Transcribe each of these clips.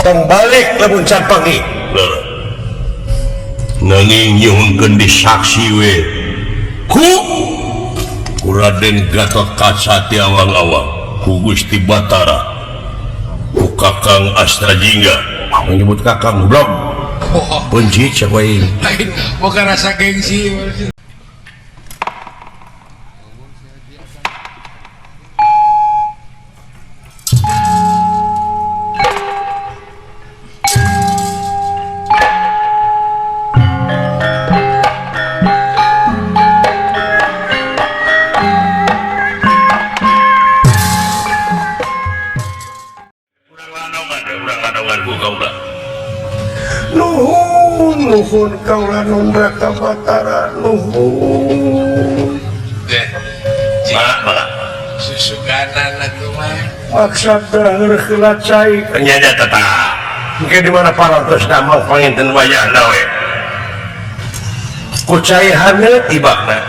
tong balik lamun can panggih nanging nyuhunkeun disaksi we ku Raden Gatot Kaca ti awang-awang ku Gusti Batara ku Kakang Astrajingga menyebut Kakang blog benci cek wae lain bukan rasa gengsi. Nuhun kaulah nunda ka Batara nuhun Susuganan atuh mah maksud denger heula cai nyanya tetap mungkin di mana parantos damang panginten wayahna we ku cai haneut ibakna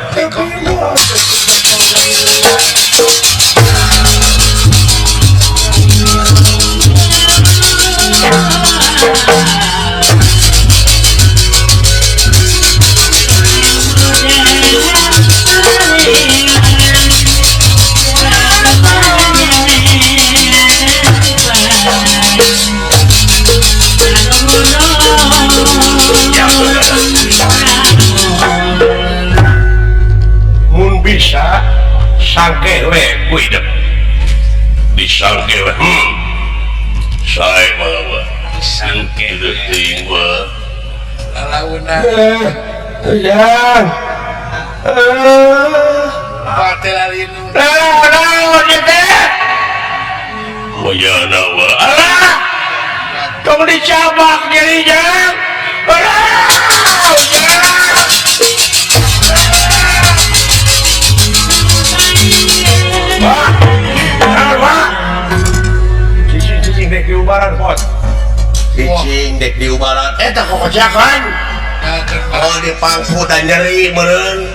mun bisa sangke we ku hidup disangke we saya mah sangke itu ting we lalauna yang pate lalinu wayana wa alah tong dicabak jadi jang cicing dek diubaran pot cicing dek diubaran eta kokocakan oh di pangku dan nyeri meureun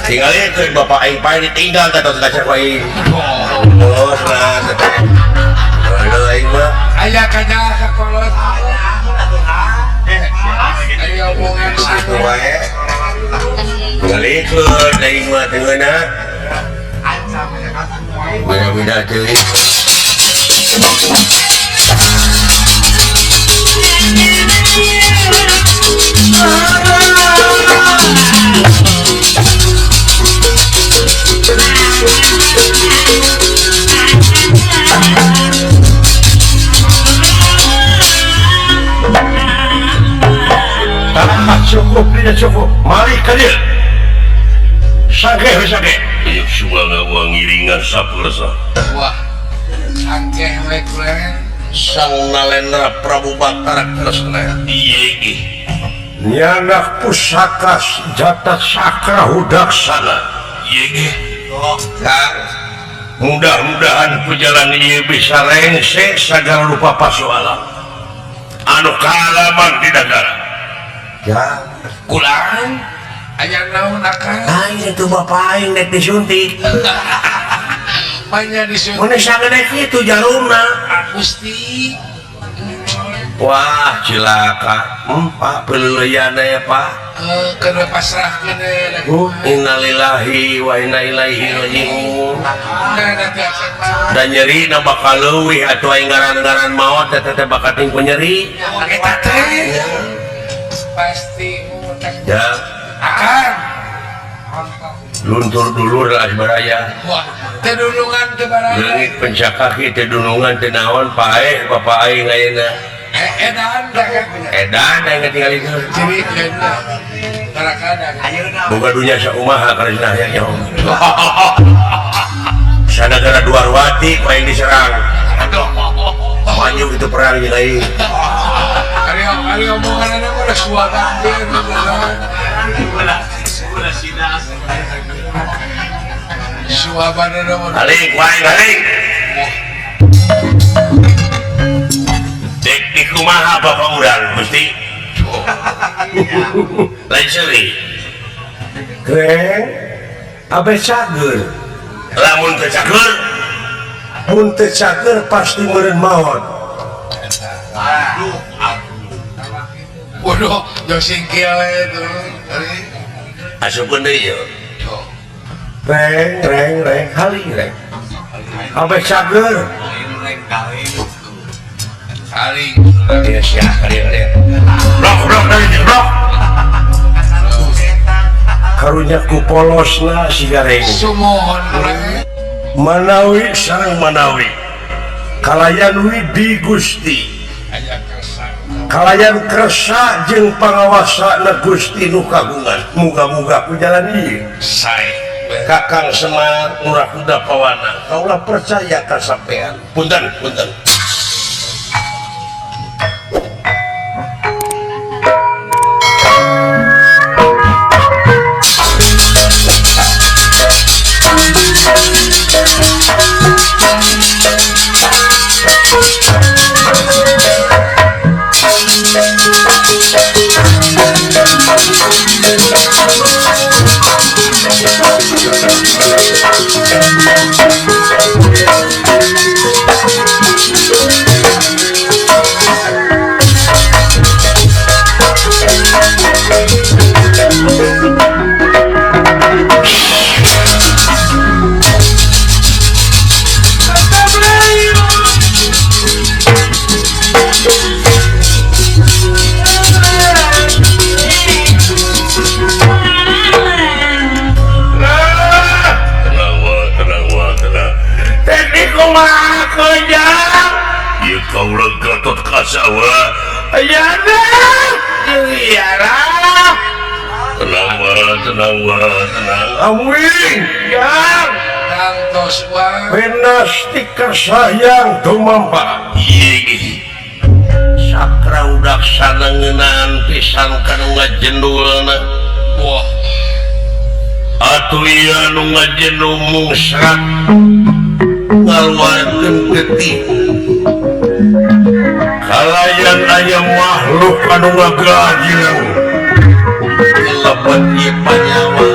tinggal itu bapak aing pae ditinggal ka tos kaca pae terus nah aduh aing mah aya kana ka kolot aya omongan itu wae ngalikeun aing mah teungeuna beda-beda teuing cukup tidak cukup mari kadir sangke yuk suara wangiringan sapursa wah sangke we kulen sang nalendra Prabu Batara Kresna iya nyanak pusaka jata sakra hudaksana iya kang mudah-mudahan perjalanan ini bisa rengse segala lupa pasoalan anu kalaman di negara ya kulan aya naon akang aing itu bapak aing nek disuntik banyak disuntik mun sagede kitu jarumna Gusti wah cilaka pak peleuyan ya pak kena pasrahkeun innalillahi wa inna ilaihi rajiun nanti akan dan nyeri na bakal leuwih atuh aing ngaran-ngaran maot teteh bakal ting nyeri eta teh pasti ya akan luntur dulur asbaraya wah tedulungan teu barang leungit pencakaki teh dunungan teh naon pae bapak aing ayeuna edan yang tinggal itu jadi kadang boga dunya saumaha karesna nya nyaho sanagara Dwarwati paling diserang maju itu perang jeung aing ari omonganna mah suara gede suabana mah alik wae alik dek di kumaha bapak urang Gusti lain seuri keren abe cager lamun teu cager mun teu cager pasti meureun maot Waduh, jauh singkil itu. Asupun deui yeuh. Reng hali reng. Sampai cager. Saling. Dia sia dia. Rok rok. Karunya ku polosna si gareng. Sumohon Manawi sareng Manawi. Kalayan widi Gusti. aya kesan. Kalayan kersa jeung pangawasana Gusti nu kagungan. Muga-muga ku jalan ieu. Sae. Kakang Semar Murah Kuda Pawana. Kaulah percaya ka sampean. Punten. Kaulah Gatot Kasawa ayana iyalah tenang amin ya Kantos wa penastik sayang tumampa sakra udaksana ngeunaan pisan kanu ngajendulna wah atuh ieu nu ngajendul mungsrat ngaluarkeun getih kalayan aya makhluk anu ngagajeng lebat ieu panyawa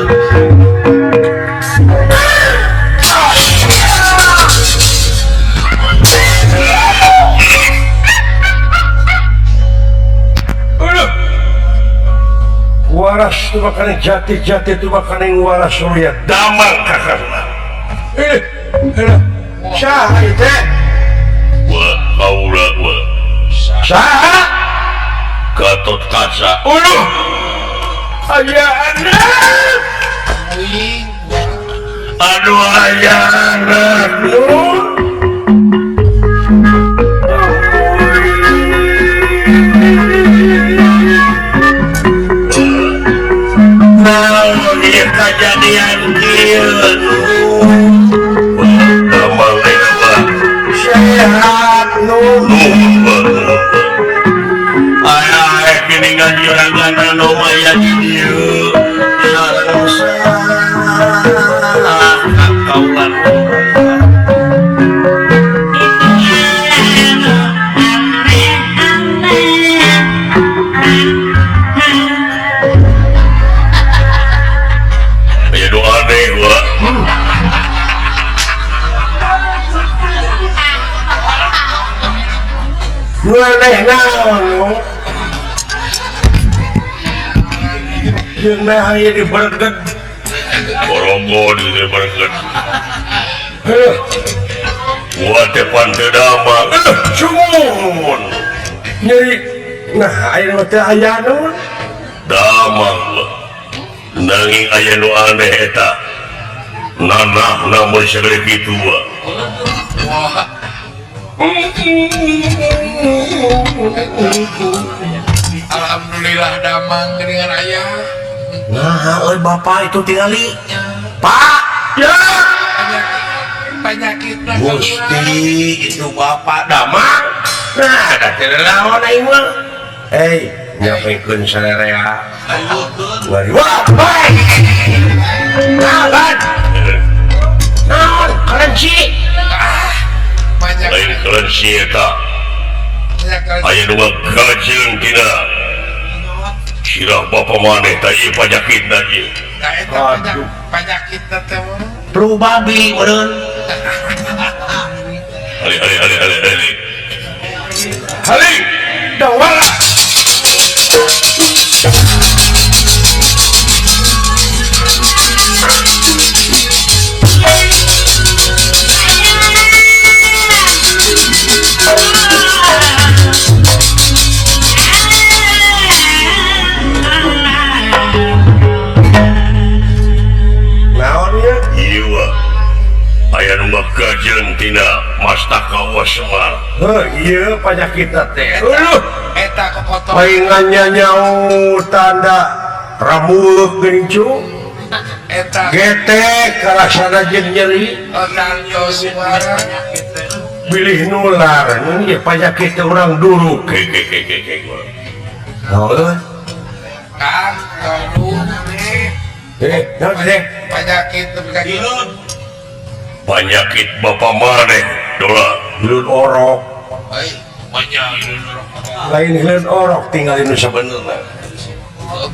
waras tu makanya jati tu makanya waras surya damang kakakna syah itu wah kaula wah syah Gatot Kaca aya anak wing aduh aya anak ieu kajadian kieu damang dewa sehat aya geningan juragana nu maya di dieu sareng salah kakaulan aya doa dewa ngeleh naon yang nahaya di berget boronggo di berget wate pante damang cumun nyeri nah air mata ayah naon damang nanging aya nu aneh eta nanah namun segala gitu wah alhamdulillah damang dengan ayah nah oi bapak itu tingali pak ya penyakit Gusti itu bapak damang nah ada tidak lawan aing mah nyampikeun sarerea wari wah baik naon naon kerenci lain kerenci eta aya nu gajeng tina sirah bapa maneh tah ieu panyakitna ieu penyakit teh flu babi meureun ali iya penyakit teh eta kokotor palingannya nyau tanda ramuk gencu eta getek karasana jeung nyeri onanto suara bilih nular ya penyakit orang dulu kan kalau deh penyakit tapi kan penyakit bapak maneh dola hilut orok banyak lain hilut orok tinggalin nu sabenerna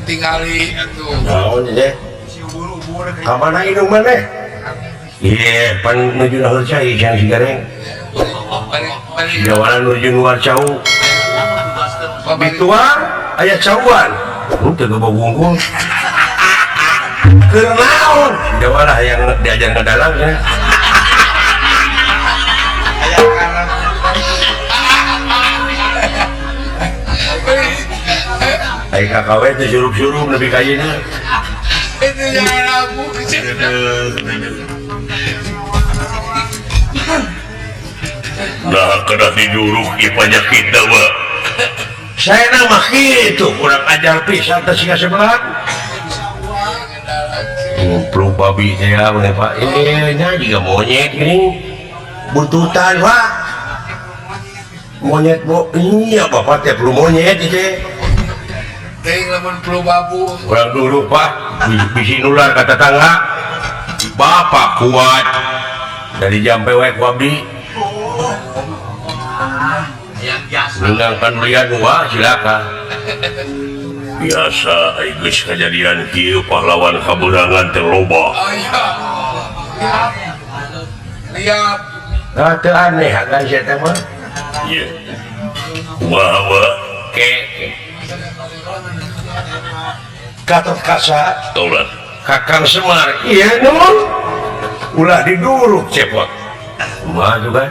tinggali itu naon deh kamana indung maneh iya pan nuju na cai jangan si gareng jawanan nuju luar cau bituan aya cauan teu gabungkul keur naon jawalah yang diajar ngadalang ya Ayo KKW itu suruh-suruh lebih kayaknya itu jangan aku nah kena diduruk ya penyakit dawa saya nama gitu kurang ajar pisan tersingkat sebelah perlu babi saya boleh pak ini juga monyet ini buntutan pak monyet bu iya bapak teh perlu monyet itu ting lamun perlu babu kurang dulu pak bisi nular kata tangga bapak kuat dari jam pewek wabdi meninggalkan lian wah silakan biasa guys kejadian kieu pahlawan kaburangan terloba oh iya lihat teu aneh kan saya teh mah iya wah ke Gatot Kaca taulah Kakang Semar iya nun ulah diduruk cepot mah juga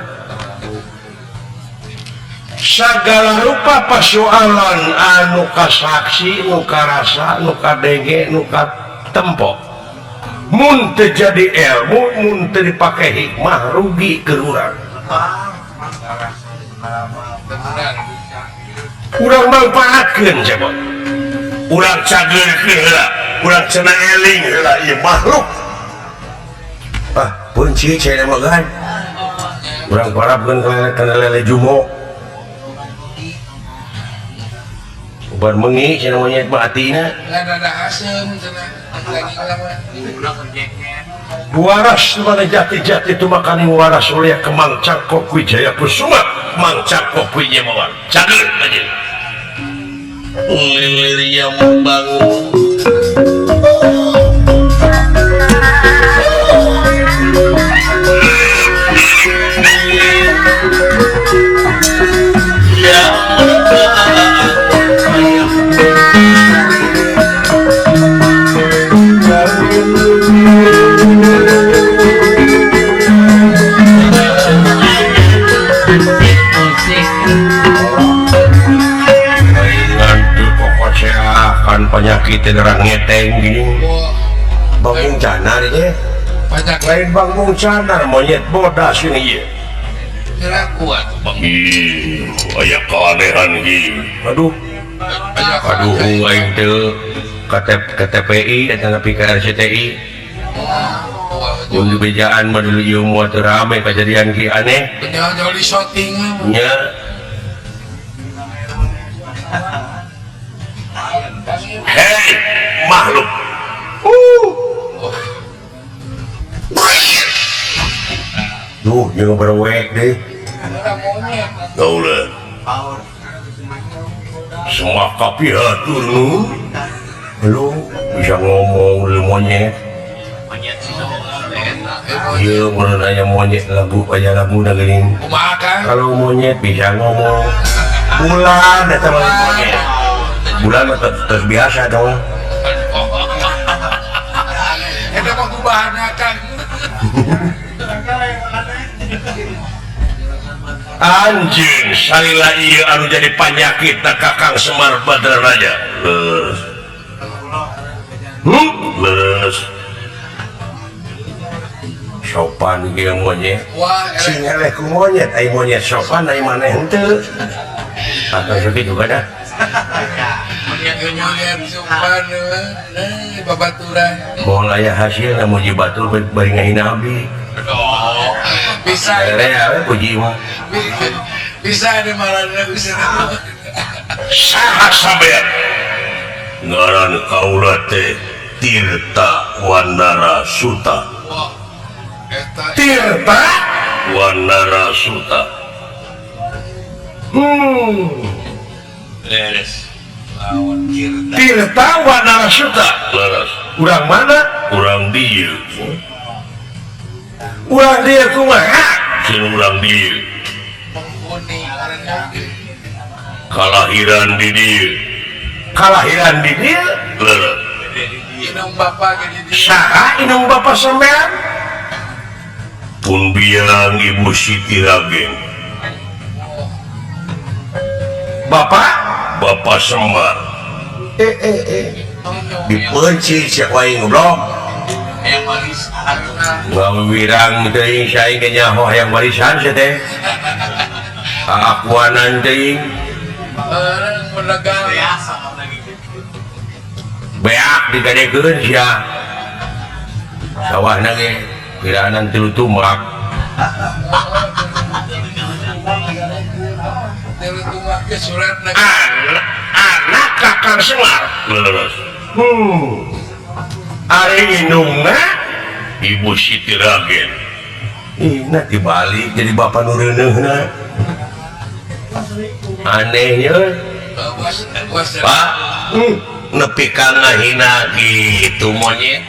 segala rupa persoalan anu kasaksi nu karasa nu kadenge nu katempo mun teu jadi ilmu mun teu dipake hikmah rugi keur urang urang manfaatkeun cepot urang cageurkeun heula urang cenah eling heula ieu makhluk punci cenah mah kan urang parapkeun kana lele jumo ubar mengi cenah monyet batina nggak ada asem cenah lagi waras mana jati-jati itu makani waras oleh Kemang Cakok Wijaya Kusuma Mang Cakok Wijaya Mawar cager aja lilir yang membangun penyakit terang ngeteng gini bangun canar ya banyak lain bangun canar monyet bodas ini ya kira kuat ayah keanehan gini aduh aing teu KTPI dan PKRCTI untuk bejaan mah dulu ieu moal teu rame kejadian ki aneh jauh di shooting nya hei makhluk duh jangan berwek deh gaulah semua kapi hatur nu lu bisa ngomong lu monyet iya menurut aja monyet lagu aja lagu nagering kalau monyet bisa ngomong bulan atau monyet bulan terbiasa dong ada mah kubahanakan anjing salila iya anu jadi penyakit tak Kakang Semar Badra Raja les sopan ge monyet Wah, sing eleh ku monyet ai monyet sopan ai maneh henteu atau segitu kada monyet sopan babaturan. mau aya hasil na muji batur bari ngahina abdi Bisa ere puji mah bisa ada malah bisa. saha sampean ngaran kaula teh Tirta Wanara Suta Wah, eta Tirta Wanara Suta beres. Lawan Kirda. Tirta Wanara Suta laras urang mana urang dieu kumaha sing urang dieu Kuning karena kalahiran di dieu laras inung bapak jadi saha inung bapak sampean pun biang ibu Siti Rageng bapak Semar dipenci cek wae ngobrol yang manis ngawirang teuing saing ge nyaho hayang warisan sia teh akuanan teuing orang menegang beak digadekeun sia sawahna ge kiraanan 3 tumak dari rumah ke surat anak Kakang Semar leres ari indungna Ibu Siti Ragen ina dibalik jadi bapak nu reuneuna anehnya Pak nepi ka ngahina gitu monyet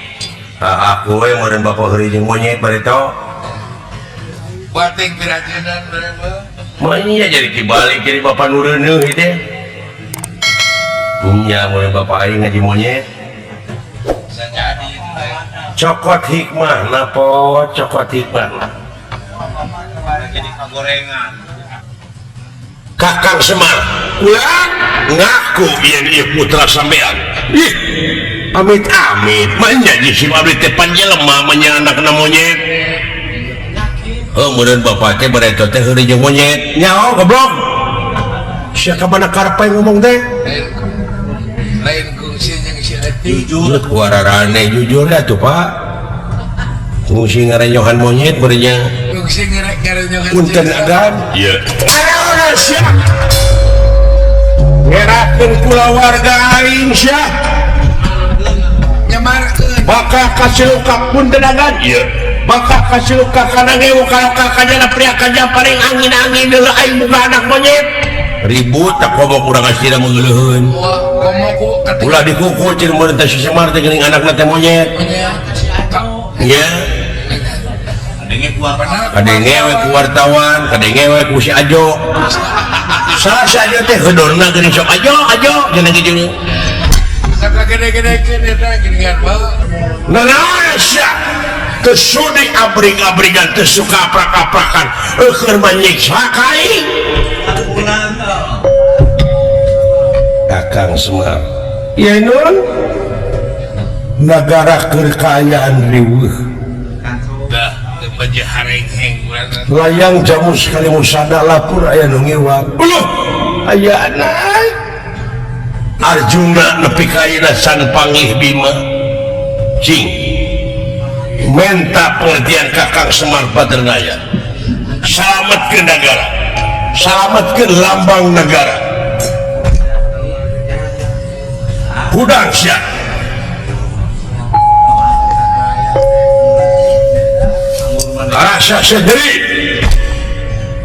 aku we meureun bapak heuri jeung monyet bari to batik pirajenan berapa manya jadi dibalik jadi bapak nu reuneuh ieu teh punya meureun bapak aing ngaji monyet bisa jadi cokot hikmah napo cokot hikmah jadi gorengan Kakang Semar ulah ngaku yen ieu putra sampean ih amit-amit menjanji si abdi teh panjelema manya anakna monyet meureun bapak teh bareto teh heuri jeung monyet nyaho goblok sia ka mana karepe ngomong teh lain kungsi yang si hati jujur kuararane jujur dah tuh pak kungsi ngarenyohan monyet berinya kungsi ngerenyokan punten agan iya ada siap ngerakeun kula warga aing sia nyamarkeun bakal kasilukak punten agan iya bakal kasilukak kana ngewu kalau kakanya pria kaja paling angin-angin deuleu aing boga anak monyet ribut tak komo kurang asira mengeuleuheun wah komoku ulah dikuku cing meureun teh si Semar teh geuning anakna teh monyet iya kadengewe ku wartawan kadengewe ku si Ajo salah si Ajo teh hedorna geuning sok Ajo cenah kitu kata gede-gedekeun eta geuningan bae nanaon sia teu sudi abring-abringan teu suka aprak-aprakan keur menyiksa ka aing Kakang Semar iya nun negara kekayaan riweuh dah penjahareng-heng layang jamu sekali musada lapur aya nu ngiwang aya anak Arjuna nepi ka ayeuna san panglih Bima cing menta pengertian Kakang Semar Badranaya salametkeun negara salametkeun lambang negara hudang sia rasa sendiri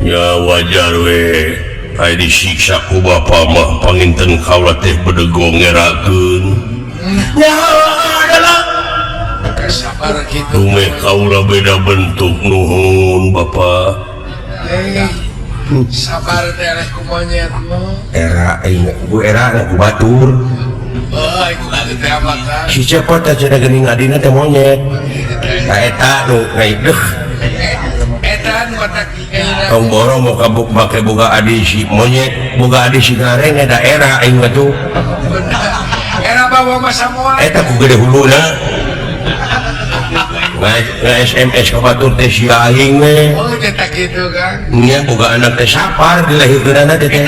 ya wajar we aya disiksa ku bapa mah panginten kaula teh bedego ngerakeun ya adalah sabar gitu rumeh kaula beda bentuk nuhun bapa sabar teh ku monyet mah era ku era ku batur oh itu lagi teh makan si cepot teh cenah geuning adina teh monyet ka eta nu ngaideuh eta nu watak tong boro mau kabuk make boga adi si monyet boga adi si gareng da daerah aing mah tuh era bawa masa moal eta ku gede huluna SMS ke batur teh si aing we. Oh, cetak gitu kan. Nya boga anak teh sapar dilahirkeunana teh teh.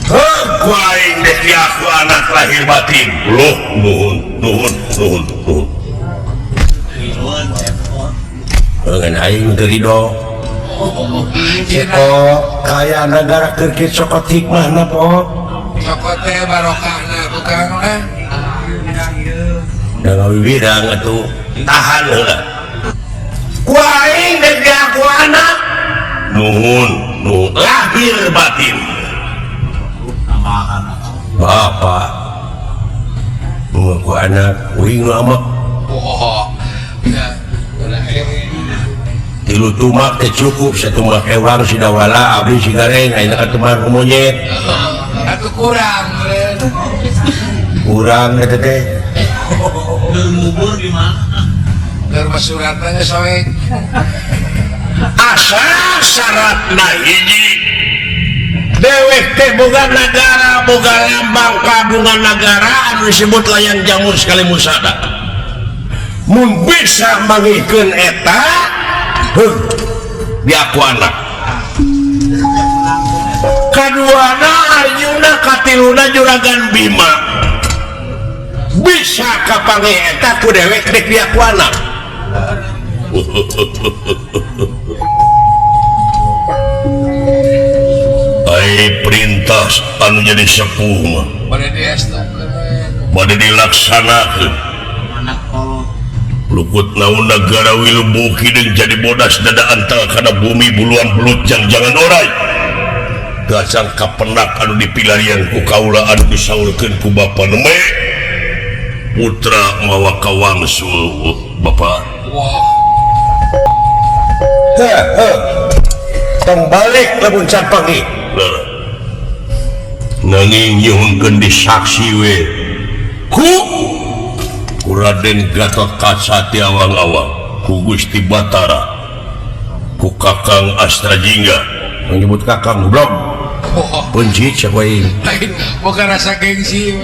Heuh, ku aing teh aku anak lahir batin. Loh, nuhun. Ngan aing teu ridho. Oh, kaya negara keur sokot hikmahna po. Sokot teh barokahna tukang mah. Da ngawibirang atuh tahan heula. Ku aing teh aku anak. Nuhun, lahir batin. Bapak ku anak uing nu amak Oh. Ya. tilu tumak teh cukup satumak ewang si dawala abdi si gareng ayeuna katemar ku monyet Atuh kurang meureun. kurang eta teh Keur masuratna geus soek. asal syaratna hiji dewek teh boga negara boga lambang kagungan negara anu disebut layang jamur sekali musada mun bisa mangikeun eta diaku anak kaduana ayeuna katiluna juragan Bima bisa kapange eta ku dewek dek diaku anak ai perintah anu jadi sepuh mah Bade diestukeun. bade dilaksanakeun lukut naun negara wilubuki dan jadi bodas dada antara kana bumi buluan belut jangan orai gasang kapenak anu dipilarian ku kaula anu disaurkeun ku bapa neme putra mawa kawangsul bapak Wah. tong balik lamun campangi nanging nyuhunkeun disaksi we ku Raden Gatot Kaca ti awang-awang ku Gusti Batara ku Kakang Astrajingga menyebut Kakang blog punci sakoing Lain bukan rasa gengsi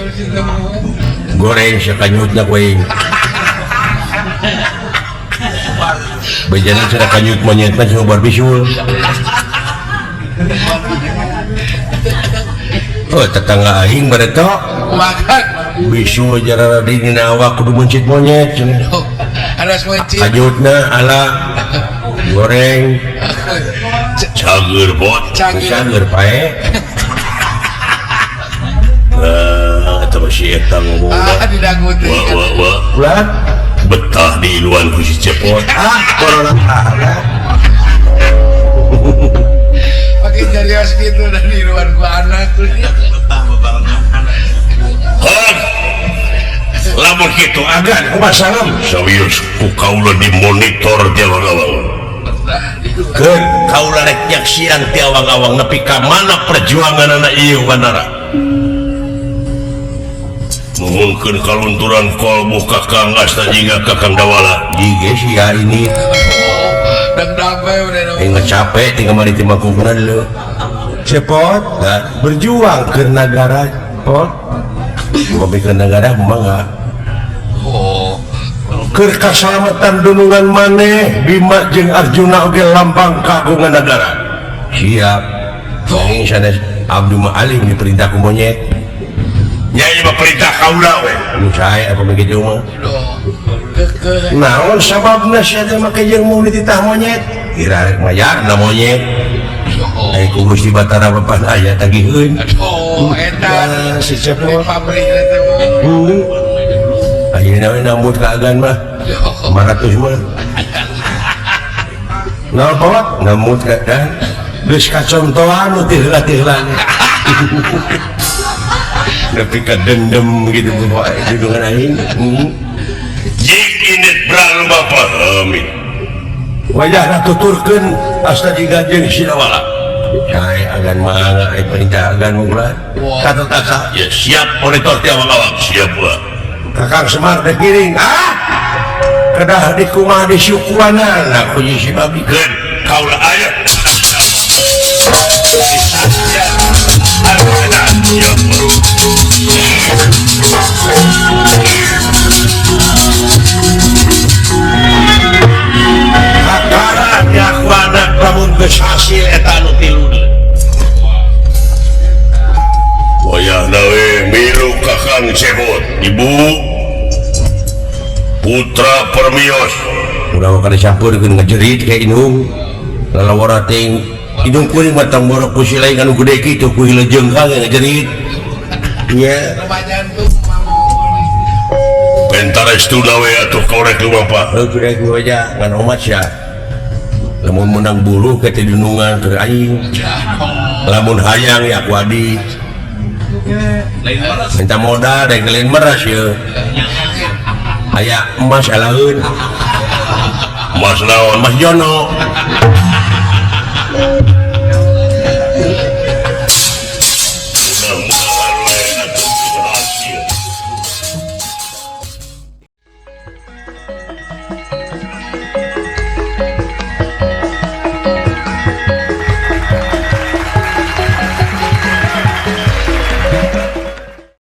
goreng sakanyutna koing bejana cara kanyut monyet mah coba bisul oh tetangga aing bareto makan bisu jara dingin awak kudu mencit monyet ada semacam kanyutna ala goreng cager bot cager pae atau masih eta ngomong didaguti wah betah di luar ku si cepot corona pakai jarios gitu dan di luar gua anak tuh lamun kitu agan kumaha sawius ku kaula dimonitor ti awang-awang keun kaula rek nyaksian ti awang-awang nepi ka mana perjuanganna ieu wanara nuhunkeun kalunturan kolbu Kakang Astrajingga Kakang Dawala jige sia ini dan damai udah ingat capek tinggal mari timah kukunan dulu cepot berjuang ke negara pot ngopi ke negara mangga ke keselamatan dunungan maneh Bima jeung Arjuna oge lambang kagungan negara siap ini sana Abdul Ma'alim diperintah ku monyet nyai mah perintah kaula we nu sae apa begitu mah naon sababna sia teh make jeung mau dititah monyet kira rek mayarna monyet ai ku Gusti Batara bapan aya tagihkeun eta si cepot pabrik eta ayeuna we nambut ka agan mah 500 mah naon pot nambut ka dan geus kacontohan nu ti heula-heula tapi ka dendam gitu bapak itu dengan aing jik init brang bapak amin wajahna tuturkeun Astrajingga jeung Sidawala cai agan mangga ai perintah agan munglah kata tasa ya siap monitor ti awang-awang siap gua Kakang Semar teh kiring kedah dikumaha disyukuranna ku si babi keun kaula aya siap disebut ibu Putra Permios udah kada campur dengan ngejerit kayak inung lalawara ting hidung kuring matang borok ku silai anu gede kitu ku hilejeng kang ngejerit nya Remajan tuh pentarestuna we atuh korek lu bapak kuda ku aja ngan omat sia lamun menang bulu ke tidunungan ke aing lamun hayang ya ku adi minta modal dan lain meras ya aya emas alaun Mas naon Mas Jono